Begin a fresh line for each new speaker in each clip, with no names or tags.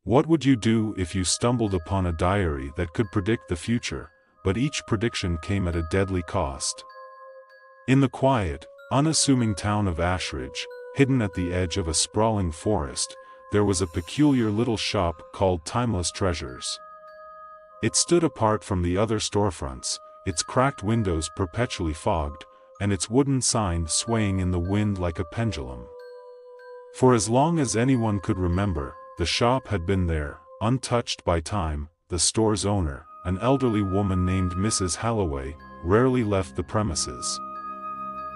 What would you do if you stumbled upon a diary that could predict the future, but each prediction came at a deadly cost? In the quiet, unassuming town of Ashridge, hidden at the edge of a sprawling forest, there was a peculiar little shop called Timeless Treasures. It stood apart from the other storefronts, its cracked windows perpetually fogged, and its wooden sign swaying in the wind like a pendulum. For as long as anyone could remember, the shop had been there, untouched by time. The store's owner, an elderly woman named Mrs. Halloway, rarely left the premises.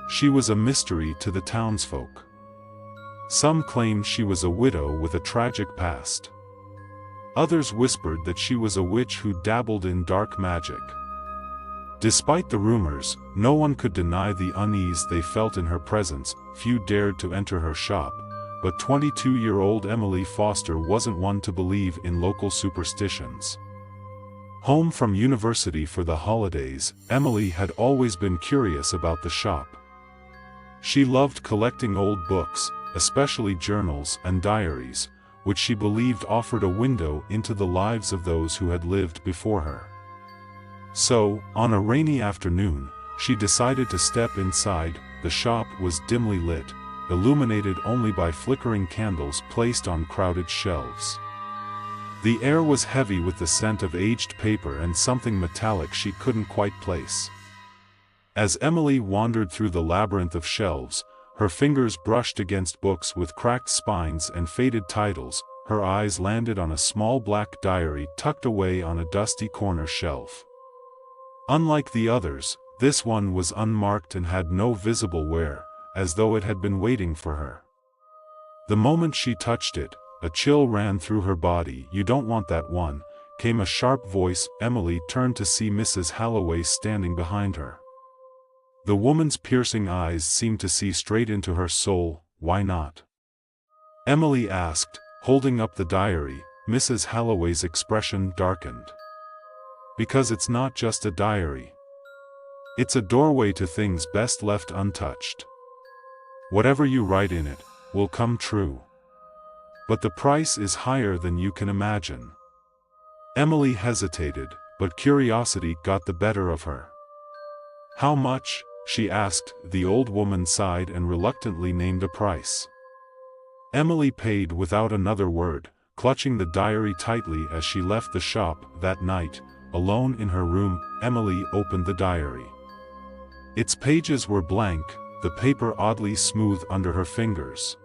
She was a mystery to the townsfolk. Some claimed she was a widow with a tragic past. Others whispered that she was a witch who dabbled in dark magic. Despite the rumors, no one could deny the unease they felt in her presence. Few dared to enter her shop, but 22-year-old Emily Foster wasn't one to believe in local superstitions. Home from university for the holidays, Emily had always been curious about the shop. She loved collecting old books, especially journals and diaries, which she believed offered a window into the lives of those who had lived before her. So, on a rainy afternoon, she decided to step inside. The shop was dimly lit, illuminated only by flickering candles placed on crowded shelves. The air was heavy with the scent of aged paper and something metallic she couldn't quite place. As Emily wandered through the labyrinth of shelves, her fingers brushed against books with cracked spines and faded titles. Her eyes landed on a small black diary tucked away on a dusty corner shelf. Unlike the others, this one was unmarked and had no visible wear, as though it had been waiting for her. The moment she touched it, a chill ran through her body. "You don't want that one," came a sharp voice. Emily turned to see Mrs. Halloway standing behind her. The woman's piercing eyes seemed to see straight into her soul. "Why not?" Emily asked, holding up the diary. Mrs. Halloway's expression darkened. "Because it's not just a diary. It's a doorway to things best left untouched. Whatever you write in it will come true. But the price is higher than you can imagine." Emily hesitated, but curiosity got the better of her. "How much?" she asked. The old woman sighed and reluctantly named a price. Emily paid without another word, clutching the diary tightly as she left the shop. That night, alone in her room, Emily opened the diary. Its pages were blank, the paper oddly smooth under her fingers.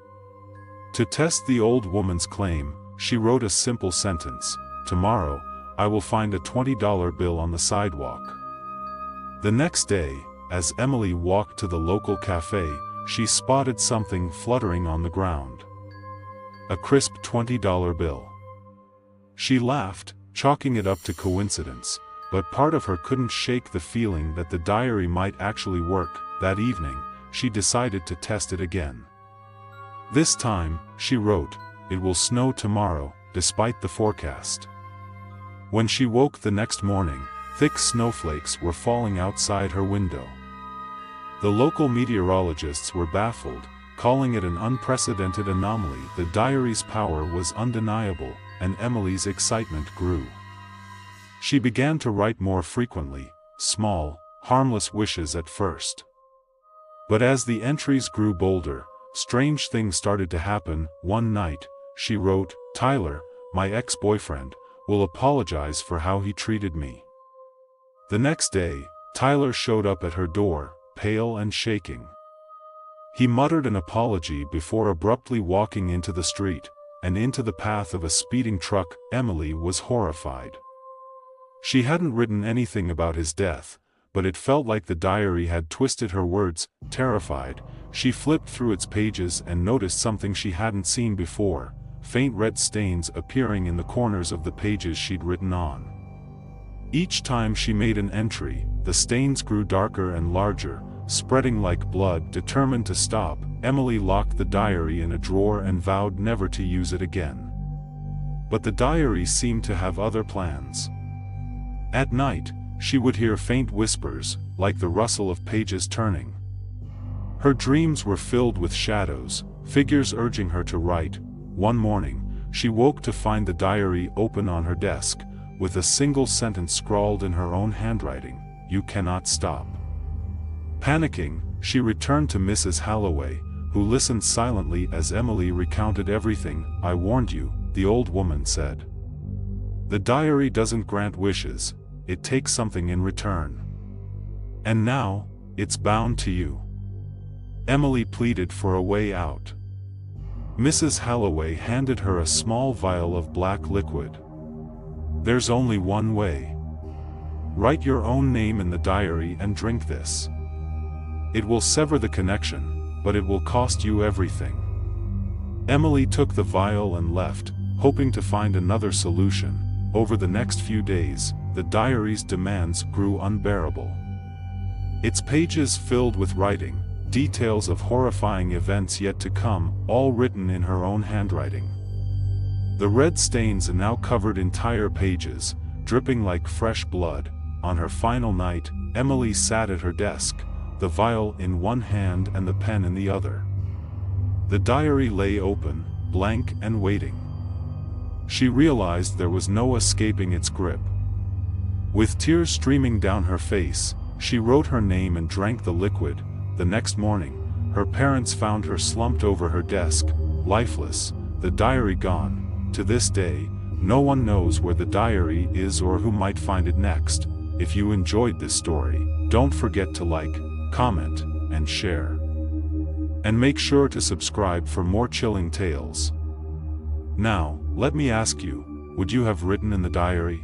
To test the old woman's claim, she wrote a simple sentence: "Tomorrow, I will find a $20 bill on the sidewalk." The next day, as Emily walked to the local cafe, she spotted something fluttering on the ground. A crisp $20 bill. She laughed, chalking it up to coincidence, but part of her couldn't shake the feeling that the diary might actually work. That evening, she decided to test it again. This time, she wrote, "It will snow tomorrow, despite the forecast." When she woke the next morning, thick snowflakes were falling outside her window. The local meteorologists were baffled, calling it an unprecedented anomaly. The diary's power was undeniable, and Emily's excitement grew. She began to write more frequently, small, harmless wishes at first. But as the entries grew bolder, strange things started to happen. One night, she wrote, "Tyler, my ex-boyfriend, will apologize for how he treated me." The next day, Tyler showed up at her door, pale and shaking. He muttered an apology before abruptly walking into the street, and into the path of a speeding truck. Emily was horrified. She hadn't written anything about his death, but it felt like the diary had twisted her words. Terrified, she flipped through its pages and noticed something she hadn't seen before: faint red stains appearing in the corners of the pages she'd written on. Each time she made an entry, the stains grew darker and larger, spreading like blood. Determined to stop, Emily locked the diary in a drawer and vowed never to use it again. But the diary seemed to have other plans. At night, she would hear faint whispers, like the rustle of pages turning. Her dreams were filled with shadows, figures urging her to write. One morning, she woke to find the diary open on her desk, with a single sentence scrawled in her own handwriting: "You cannot stop." Panicking, she returned to Mrs. Halloway, who listened silently as Emily recounted everything. "I warned you," the old woman said. "The diary doesn't grant wishes, it takes something in return. And now, it's bound to you." Emily pleaded for a way out. Mrs. Halloway handed her a small vial of black liquid. "There's only one way. Write your own name in the diary and drink this. It will sever the connection, but it will cost you everything." Emily took the vial and left, hoping to find another solution. Over the next few days, the diary's demands grew unbearable. Its pages filled with writing, details of horrifying events yet to come, all written in her own handwriting. The red stains now covered entire pages, dripping like fresh blood. On her final night, Emily sat at her desk, the vial in one hand and the pen in the other. The diary lay open, blank and waiting. She realized there was no escaping its grip. With tears streaming down her face, she wrote her name and drank the liquid. The next morning, her parents found her slumped over her desk, lifeless, the diary gone. To this day, no one knows where the diary is or who might find it next. If you enjoyed this story, don't forget to like, comment, and share. And make sure to subscribe for more chilling tales. Now, let me ask you, would you have written in the diary?